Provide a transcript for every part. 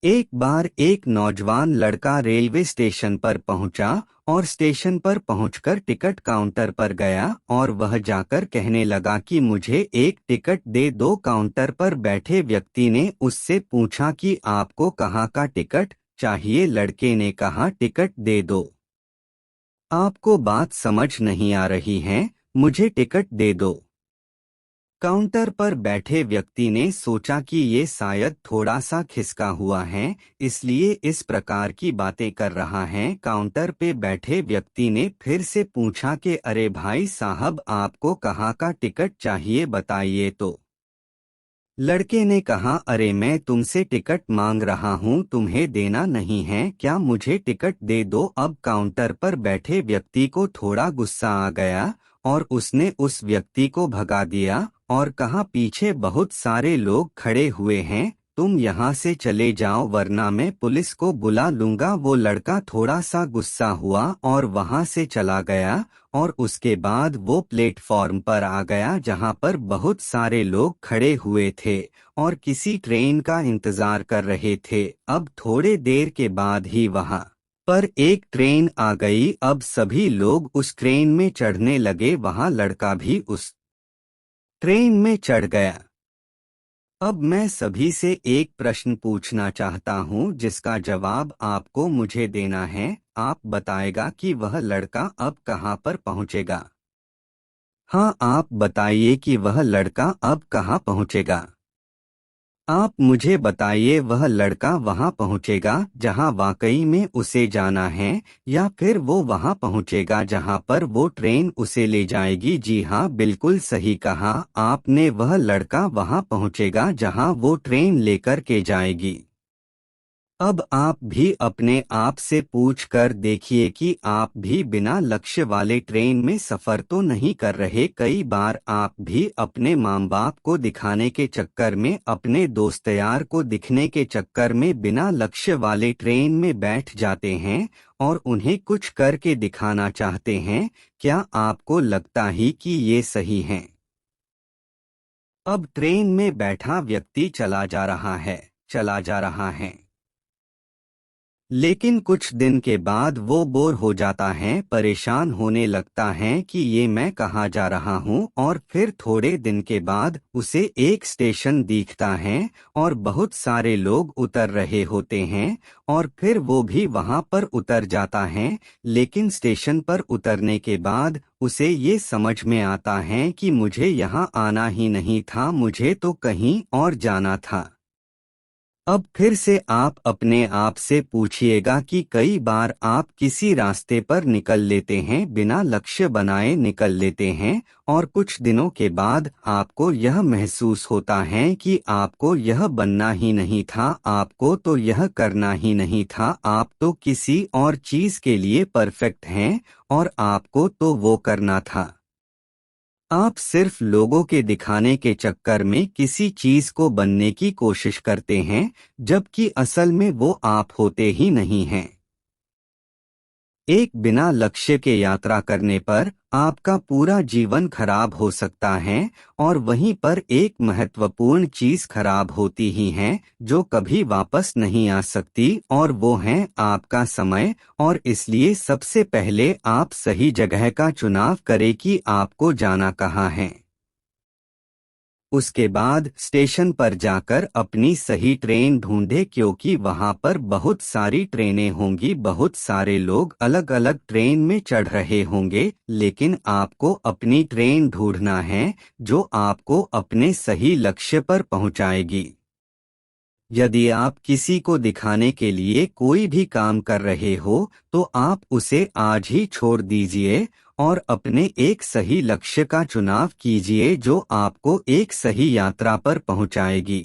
एक बार एक नौजवान लड़का रेलवे स्टेशन पर पहुंचा और स्टेशन पर पहुंचकर टिकट काउंटर पर गया और वह जाकर कहने लगा कि मुझे एक टिकट दे दो। काउंटर पर बैठे व्यक्ति ने उससे पूछा कि आपको कहाँ का टिकट चाहिए। लड़के ने कहा टिकट दे दो। आपको बात समझ नहीं आ रही है, मुझे टिकट दे दो। काउंटर पर बैठे व्यक्ति ने सोचा कि ये शायद थोड़ा सा खिसका हुआ है, इसलिए इस प्रकार की बातें कर रहा है। काउंटर पे बैठे व्यक्ति ने फिर से पूछा कि अरे भाई साहब, आपको कहाँ का टिकट चाहिए, बताइए तो। लड़के ने कहा, अरे मैं तुमसे टिकट मांग रहा हूँ, तुम्हें देना नहीं है क्या? मुझे टिकट दे दो। अब काउंटर पर बैठे व्यक्ति को थोड़ा गुस्सा आ गया और उसने उस व्यक्ति को भगा दिया और कहा, पीछे बहुत सारे लोग खड़े हुए हैं, तुम यहाँ से चले जाओ वरना मैं पुलिस को बुला लूंगा। वो लड़का थोड़ा सा गुस्सा हुआ और वहाँ से चला गया और उसके बाद वो प्लेटफॉर्म पर आ गया जहाँ पर बहुत सारे लोग खड़े हुए थे और किसी ट्रेन का इंतजार कर रहे थे। अब थोड़े देर के बाद ही वहाँ पर एक ट्रेन आ गई। अब सभी लोग उस ट्रेन में चढ़ने लगे, वहाँ लड़का भी उस ट्रेन में चढ़ गया। अब मैं सभी से एक प्रश्न पूछना चाहता हूँ जिसका जवाब आपको मुझे देना है। आप बताएगा कि वह लड़का अब कहाँ पर पहुँचेगा। हाँ, आप बताइए कि वह लड़का अब कहाँ पहुँचेगा। आप मुझे बताइए, वह लड़का वहां पहुंचेगा जहां वाकई में उसे जाना है या फिर वो वहां पहुंचेगा जहां पर वो ट्रेन उसे ले जाएगी? जी हाँ, बिल्कुल सही कहा आपने, वह लड़का वहां पहुंचेगा जहां वो ट्रेन लेकर के जाएगी। अब आप भी अपने आप से पूछ कर देखिए कि आप भी बिना लक्ष्य वाले ट्रेन में सफर तो नहीं कर रहे। कई बार आप भी अपने माँ बाप को दिखाने के चक्कर में, अपने दोस्त यार को दिखने के चक्कर में बिना लक्ष्य वाले ट्रेन में बैठ जाते हैं और उन्हें कुछ करके दिखाना चाहते हैं। क्या आपको लगता ही कि ये सही है? अब ट्रेन में बैठा व्यक्ति चला जा रहा है, चला जा रहा है, लेकिन कुछ दिन के बाद वो बोर हो जाता है, परेशान होने लगता है कि ये मैं कहाँ जा रहा हूँ। और फिर थोड़े दिन के बाद उसे एक स्टेशन दिखता है और बहुत सारे लोग उतर रहे होते हैं और फिर वो भी वहाँ पर उतर जाता है। लेकिन स्टेशन पर उतरने के बाद उसे ये समझ में आता है कि मुझे यहाँ आना ही नहीं था, मुझे तो कहीं और जाना था। अब फिर से आप अपने आप से पूछिएगा कि कई बार आप किसी रास्ते पर निकल लेते हैं, बिना लक्ष्य बनाए निकल लेते हैं और कुछ दिनों के बाद आपको यह महसूस होता है कि आपको यह बनना ही नहीं था, आपको तो यह करना ही नहीं था, आप तो किसी और चीज के लिए परफेक्ट हैं और आपको तो वो करना था। आप सिर्फ लोगों के दिखाने के चक्कर में किसी चीज को बनने की कोशिश करते हैं, जबकि असल में वो आप होते ही नहीं हैं। एक बिना लक्ष्य के यात्रा करने पर आपका पूरा जीवन खराब हो सकता है और वहीं पर एक महत्वपूर्ण चीज खराब होती ही है जो कभी वापस नहीं आ सकती, और वो है आपका समय। और इसलिए सबसे पहले आप सही जगह का चुनाव करें कि आपको जाना कहाँ है। उसके बाद स्टेशन पर जाकर अपनी सही ट्रेन ढूंढे, क्योंकि वहां पर बहुत सारी ट्रेनें होंगी, बहुत सारे लोग अलग अलग ट्रेन में चढ़ रहे होंगे, लेकिन आपको अपनी ट्रेन ढूंढना है जो आपको अपने सही लक्ष्य पर पहुंचाएगी। यदि आप किसी को दिखाने के लिए कोई भी काम कर रहे हो तो आप उसे आज ही छोड़ दीजिए और अपने एक सही लक्ष्य का चुनाव कीजिए जो आपको एक सही यात्रा पर पहुंचाएगी।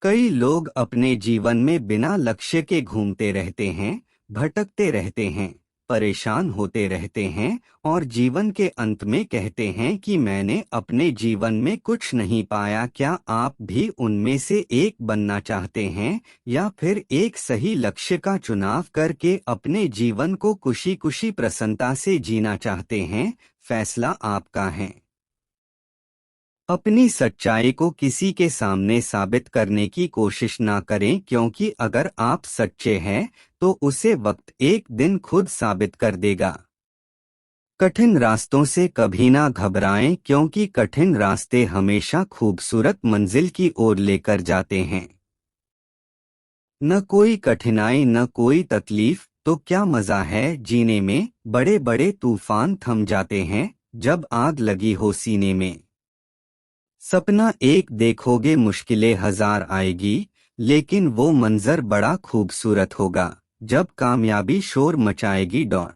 कई लोग अपने जीवन में बिना लक्ष्य के घूमते रहते हैं, भटकते रहते हैं, परेशान होते रहते हैं और जीवन के अंत में कहते हैं कि मैंने अपने जीवन में कुछ नहीं पाया। क्या आप भी उनमें से एक बनना चाहते हैं या फिर एक सही लक्ष्य का चुनाव करके अपने जीवन को खुशी खुशी प्रसन्नता से जीना चाहते हैं? फैसला आपका है। अपनी सच्चाई को किसी के सामने साबित करने की कोशिश ना करें, क्योंकि अगर आप सच्चे हैं तो उसे वक्त एक दिन खुद साबित कर देगा। कठिन रास्तों से कभी ना घबराएं, क्योंकि कठिन रास्ते हमेशा खूबसूरत मंजिल की ओर लेकर जाते हैं। न कोई कठिनाई न कोई तकलीफ तो क्या मजा है जीने में। बड़े बड़े तूफान थम जाते हैं जब आग लगी हो सीने में। सपना एक देखोगे मुश्किलें हजार आएगी, लेकिन वो मंजर बड़ा खूबसूरत होगा जब कामयाबी शोर मचाएगी डॉट।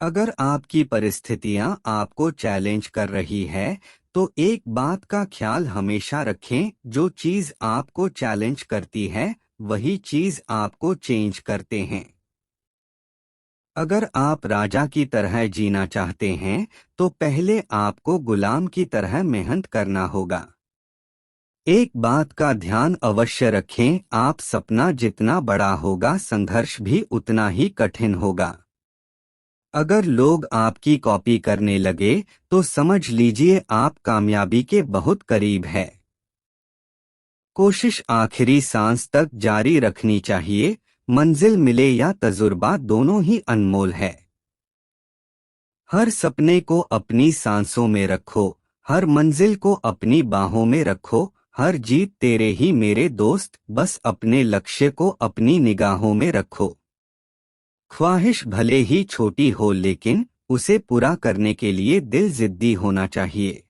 अगर आपकी परिस्थितियां आपको चैलेंज कर रही है तो एक बात का ख्याल हमेशा रखें, जो चीज आपको चैलेंज करती है वही चीज आपको चेंज करते हैं। अगर आप राजा की तरह जीना चाहते हैं तो पहले आपको गुलाम की तरह मेहनत करना होगा। एक बात का ध्यान अवश्य रखें, आप सपना जितना बड़ा होगा संघर्ष भी उतना ही कठिन होगा। अगर लोग आपकी कॉपी करने लगे तो समझ लीजिए आप कामयाबी के बहुत करीब है। कोशिश आखिरी सांस तक जारी रखनी चाहिए। मंजिल मिले या तजुर्बा दोनों ही अनमोल है। हर सपने को अपनी सांसों में रखो, हर मंजिल को अपनी बाहों में रखो। हर जीत तेरे ही मेरे दोस्त, बस अपने लक्ष्य को अपनी निगाहों में रखो। ख्वाहिश भले ही छोटी हो लेकिन उसे पूरा करने के लिए दिल जिद्दी होना चाहिए।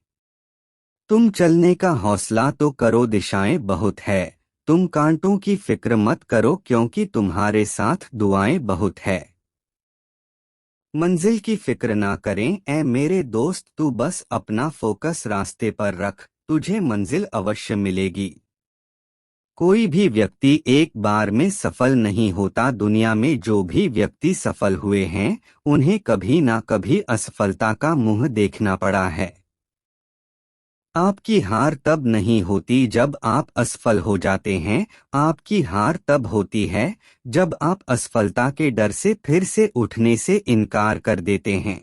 तुम चलने का हौसला तो करो, दिशाएं बहुत है। तुम कांटों की फिक्र मत करो, क्योंकि तुम्हारे साथ दुआएं बहुत है। मंजिल की फिक्र ना करें ऐ मेरे दोस्त, तू बस अपना फोकस रास्ते पर रख, तुझे मंजिल अवश्य मिलेगी। कोई भी व्यक्ति एक बार में सफल नहीं होता। दुनिया में जो भी व्यक्ति सफल हुए हैं उन्हें कभी ना कभी असफलता का मुंह देखना पड़ा है। आपकी हार तब नहीं होती जब आप असफल हो जाते हैं, आपकी हार तब होती है जब आप असफलता के डर से फिर से उठने से इनकार कर देते हैं।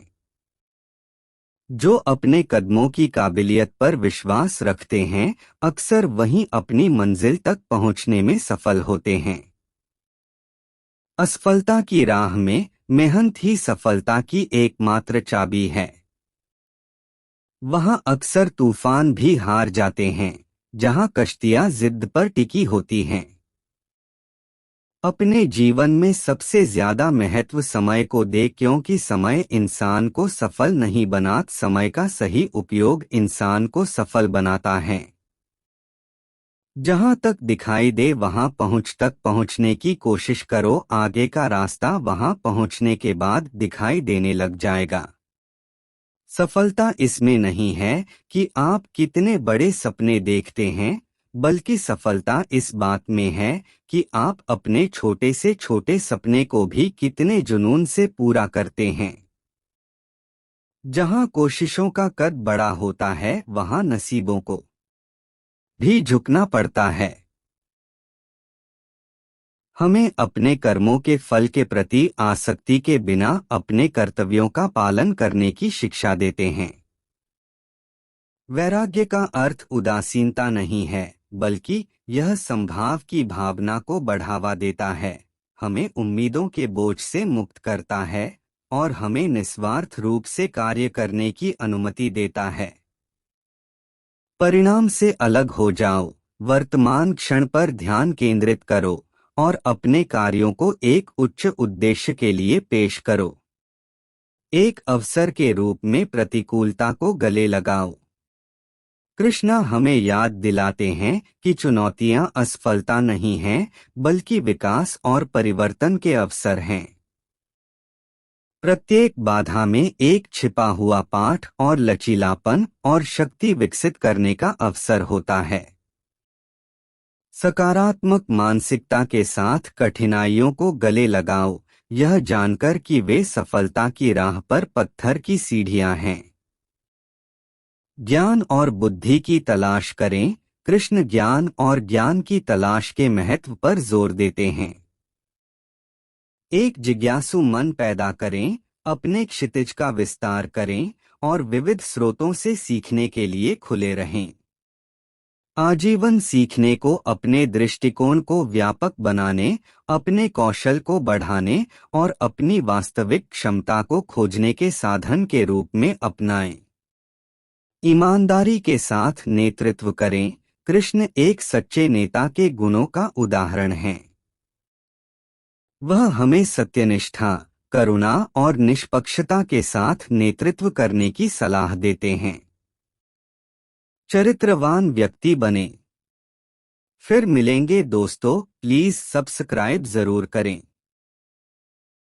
जो अपने कदमों की काबिलियत पर विश्वास रखते हैं अक्सर वहीं अपनी मंजिल तक पहुंचने में सफल होते हैं। असफलता की राह में मेहनत ही सफलता की एकमात्र चाबी है। वहां अक्सर तूफान भी हार जाते हैं जहां कश्तियां जिद पर टिकी होती हैं। अपने जीवन में सबसे ज्यादा महत्व समय को दे, क्योंकि समय इंसान को सफल नहीं बनाता, समय का सही उपयोग इंसान को सफल बनाता है। जहां तक दिखाई दे वहां तक पहुंचने की कोशिश करो, आगे का रास्ता वहां पहुंचने के बाद दिखाई देने लग जाएगा। सफलता इसमें नहीं है कि आप कितने बड़े सपने देखते हैं, बल्कि सफलता इस बात में है कि आप अपने छोटे से छोटे सपने को भी कितने जुनून से पूरा करते हैं। जहां कोशिशों का कद बड़ा होता है वहां नसीबों को भी झुकना पड़ता है। हमें अपने कर्मों के फल के प्रति आसक्ति के बिना अपने कर्तव्यों का पालन करने की शिक्षा देते हैं। वैराग्य का अर्थ उदासीनता नहीं है, बल्कि यह संभाव की भावना को बढ़ावा देता है, हमें उम्मीदों के बोझ से मुक्त करता है और हमें निस्वार्थ रूप से कार्य करने की अनुमति देता है। परिणाम से अलग हो जाओ, वर्तमान क्षण पर ध्यान केंद्रित करो और अपने कार्यों को एक उच्च उद्देश्य के लिए पेश करो। एक अवसर के रूप में प्रतिकूलता को गले लगाओ। कृष्णा हमें याद दिलाते हैं कि चुनौतियां असफलता नहीं हैं, बल्कि विकास और परिवर्तन के अवसर हैं। प्रत्येक बाधा में एक छिपा हुआ पाठ और लचीलापन और शक्ति विकसित करने का अवसर होता है। सकारात्मक मानसिकता के साथ कठिनाइयों को गले लगाओ, यह जानकर कि वे सफलता की राह पर पत्थर की सीढ़ियां हैं। ज्ञान और बुद्धि की तलाश करें, कृष्ण ज्ञान और ज्ञान की तलाश के महत्व पर जोर देते हैं। एक जिज्ञासु मन पैदा करें, अपने क्षितिज का विस्तार करें और विविध स्रोतों से सीखने के लिए खुले रहें। आजीवन सीखने को अपने दृष्टिकोण को व्यापक बनाने, अपने कौशल को बढ़ाने और अपनी वास्तविक क्षमता को खोजने के साधन के रूप में अपनाएं। ईमानदारी के साथ नेतृत्व करें। कृष्ण एक सच्चे नेता के गुणों का उदाहरण हैं। वह हमें सत्यनिष्ठा, करुणा और निष्पक्षता के साथ नेतृत्व करने की सलाह देते हैं। चरित्रवान व्यक्ति बने। फिर मिलेंगे दोस्तों, प्लीज सब्सक्राइब जरूर करें।